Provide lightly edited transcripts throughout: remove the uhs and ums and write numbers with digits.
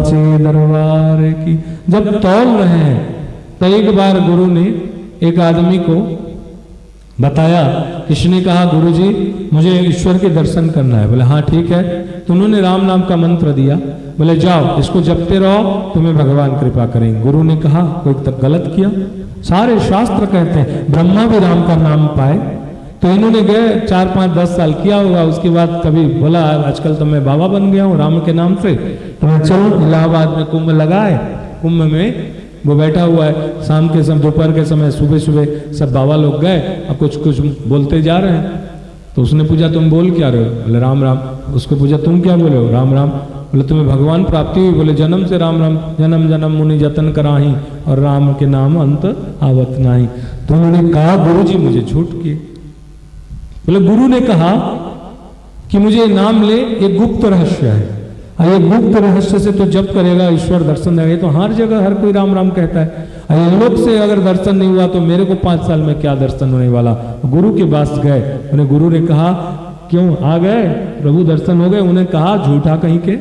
साचे दरबार की। जब तौल रहे हैं तो एक बार गुरु ने एक आदमी को बताया, किसने कहा गुरुजी मुझे ईश्वर के दर्शन करना है। बोले हाँ ठीक है। तो उन्होंने राम नाम का मंत्र दिया, बोले जाओ इसको जपते रहो तुम्हें भगवान कृपा करेंगे। गुरु ने कहा कोई तक गलत किया? सारे शास्त्र कहते हैं ब्रह्मा भी राम का नाम पाए। तो इन्होंने गए 4, 5, 10 साल किया होगा। उसके बाद कभी बोला आजकल तो मैं बाबा बन गया हूँ राम के नाम से, तो मैं चलो इलाहाबाद में कुंभ लगा है, कुंभ में वो बैठा हुआ है, शाम के समय दोपहर के समय सुबह सुबह सब बाबा लोग गए, अब कुछ कुछ बोलते जा रहे हैं। तो उसने पूछा तुम बोल क्या रहे हो? बोले राम राम। उसको पूछा तुम क्या बोले हो? राम राम। बोले तुम्हें भगवान प्राप्ति हुई? बोले जन्म से राम राम, जन्म जन्म मुनि जतन कराही और राम के नाम अंत आवत नाही। तो उन्होंने कहा गुरु जी मुझे झूठ किए। बोले गुरु ने कहा कि मुझे नाम ले, ये गुप्त रहस्य है, ये गुप्त रहस्य से तो जब करेगा ईश्वर दर्शन देगा। तो हर जगह हर कोई राम राम कहता है, ये लोग से अगर दर्शन नहीं हुआ तो मेरे को 5 साल में क्या दर्शन होने वाला। गुरु के पास गए, उन्हें गुरु ने कहा क्यों आ गए प्रभु दर्शन हो गए? उन्हें कहा झूठा कहीं के,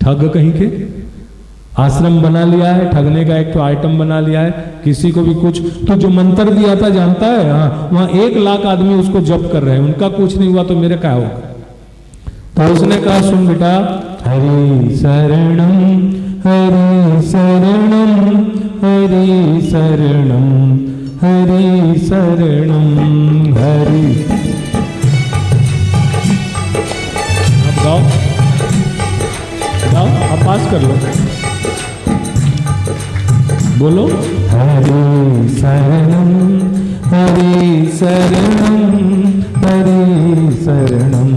ठग कहीं के, आश्रम बना लिया है, ठगने का एक तो आइटम बना लिया है। किसी को भी कुछ तो जो मंत्र दिया था जानता है, हाँ वहां 1 लाख आदमी उसको जप कर रहे हैं, उनका कुछ नहीं हुआ तो मेरे क्या होगा? तो उसने कहा सुन बेटा, हरि शरणम हरि शरणम हरि शरणम हरि शरणम हरि। आप गाओ गाओ, आप पास कर लो, बोलो हरि शरणम हरि शरणम हरि शरणम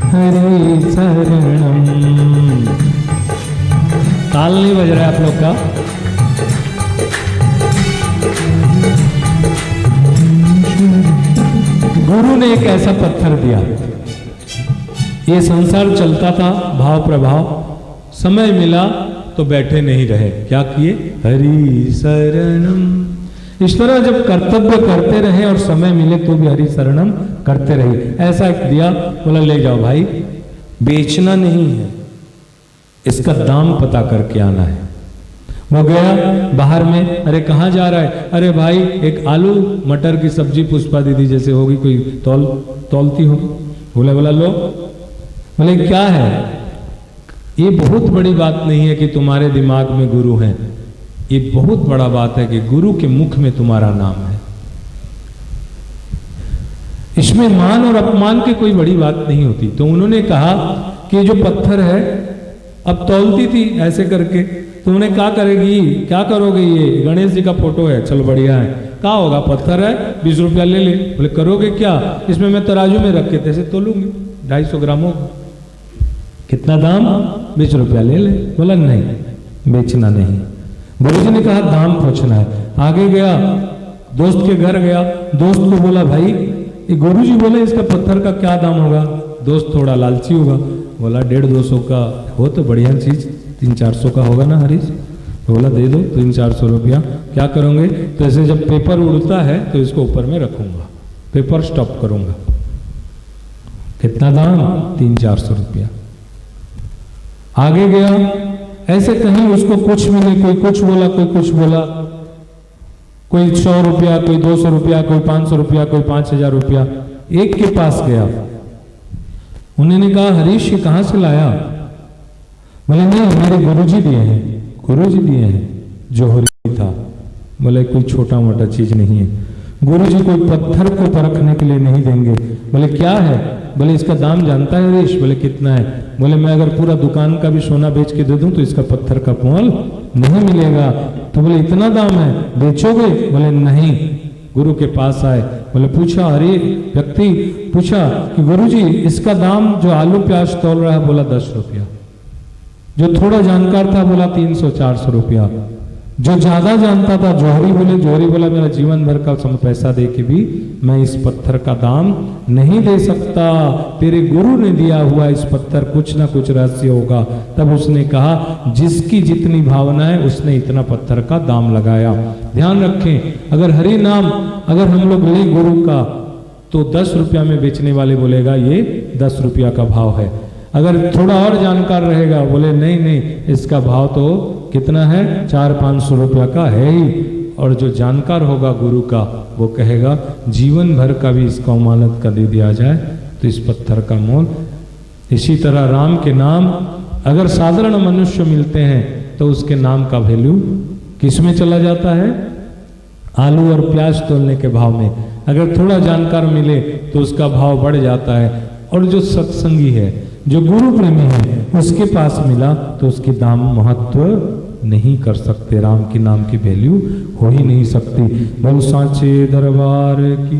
हरि शरणम। ताल नहीं बज रहा है आप लोग का? गुरु ने एक ऐसा पत्थर दिया, ये संसार चलता था भाव प्रभाव, समय मिला तो बैठे नहीं रहे, क्या किए? हरि शरणम। इस तरह जब कर्तव्य करते रहे और समय मिले तो भी हरि शरणम करते रहे। ऐसा दिया, बोला ले जाओ भाई, बेचना नहीं है, इसका दाम पता करके आना है। वो गया बाहर में, अरे कहाँ जा रहा है? अरे भाई एक आलू मटर की सब्जी पुष्पा दीदी जैसे होगी कोई तौलती होगी। बोला लो। बोले क्या है? ये बहुत बड़ी बात नहीं है कि तुम्हारे दिमाग में गुरु हैं, ये बहुत बड़ा बात है कि गुरु के मुख में तुम्हारा नाम है। इसमें मान और अपमान की कोई बड़ी बात नहीं होती। तो उन्होंने कहा कि जो पत्थर है, अब तौलती थी ऐसे करके, तो उन्हें क्या करेगी, क्या करोगे? ये गणेश जी का फोटो है, चलो बढ़िया है, क्या होगा? पत्थर है, 20 रुपया ले ले। बोले करोगे क्या? इसमें मैं तराजू में रख के तैसे तोलूंगी, 250 ग्राम होगा। कितना दाम? 20 रुपया ले ले। बोला नहीं, बेचना नहीं। गुरुजी ने कहा दाम पूछना है। आगे गया, दोस्त के घर गया, दोस्त को बोला भाई ये गुरुजी बोले इसका पत्थर का क्या दाम होगा? दोस्त थोड़ा लालची होगा, बोला 150-200 का हो तो बढ़िया चीज, 300-400 का होगा ना हरीश? तो बोला दे दो 300-400 रुपया। क्या करोगे? तो ऐसे जब पेपर उड़ता है तो इसको ऊपर में रखूंगा, पेपर स्टॉप करूंगा। कितना दाम? 300-400 रुपया। आगे गया, ऐसे कहीं उसको कुछ मिले, कोई कुछ बोला, कोई कुछ बोला, कोई 100 रुपया, कोई 200 रुपया, कोई 500 रुपया, कोई 5000 रुपया। एक के पास गया, उन्होंने कहा हरीश ये कहां से लाया? बोले नहीं हमारे गुरुजी दिए हैं, गुरुजी दिए हैं, जोहरी था। बोले कोई छोटा मोटा चीज नहीं है, गुरुजी कोई पत्थर को परखने के लिए नहीं देंगे। बोले क्या है? बोले इसका दाम जानता है हरीश? बोले कितना है? बोले मैं अगर पूरा दुकान का भी सोना बेच के दे दूं तो इसका पत्थर का मोल नहीं मिलेगा। तो बोले इतना दाम है, बेचोगे? बोले नहीं। गुरु के पास आए, बोले पूछा, अरे व्यक्ति पूछा कि गुरुजी इसका दाम जो आलू प्याज तोल रहा है, बोला 10 रुपया। जो थोड़ा जानकार था बोला 300-400 रुपया। जो ज्यादा जानता था जोहरी बोला मेरा जीवन भर का पैसा दे के भी मैं इस पत्थर का दाम नहीं दे सकता, तेरे गुरु ने दिया हुआ इस पत्थर कुछ ना कुछ रहस्य होगा। तब उसने कहा जिसकी जितनी भावना है उसने इतना पत्थर का दाम लगाया। ध्यान रखें, अगर हरि नाम अगर हम लोग ले गुरु का तो 10 रुपया में बेचने वाले बोलेगा ये 10 रुपया का भाव है। अगर थोड़ा और जानकार रहेगा, बोले नहीं नहीं इसका भाव तो कितना है, 400-500 रुपया का है ही। और जो जानकार होगा गुरु का, वो कहेगा जीवन भर का भी इसको अमानत कर दे दिया जाए तो इस पत्थर का मोल। इसी तरह राम के नाम अगर साधारण मनुष्य मिलते हैं तो उसके नाम का वैल्यू किस में चला जाता है, आलू और प्याज तोलने के भाव में। अगर थोड़ा जानकार मिले तो उसका भाव बढ़ जाता है। और जो सत्संगी है, जो गुरु प्रेमी है, उसके पास मिला तो उसके दाम महत्व नहीं कर सकते, राम के नाम की वैल्यू हो ही नहीं सकती। बोल सांचे दरबार की।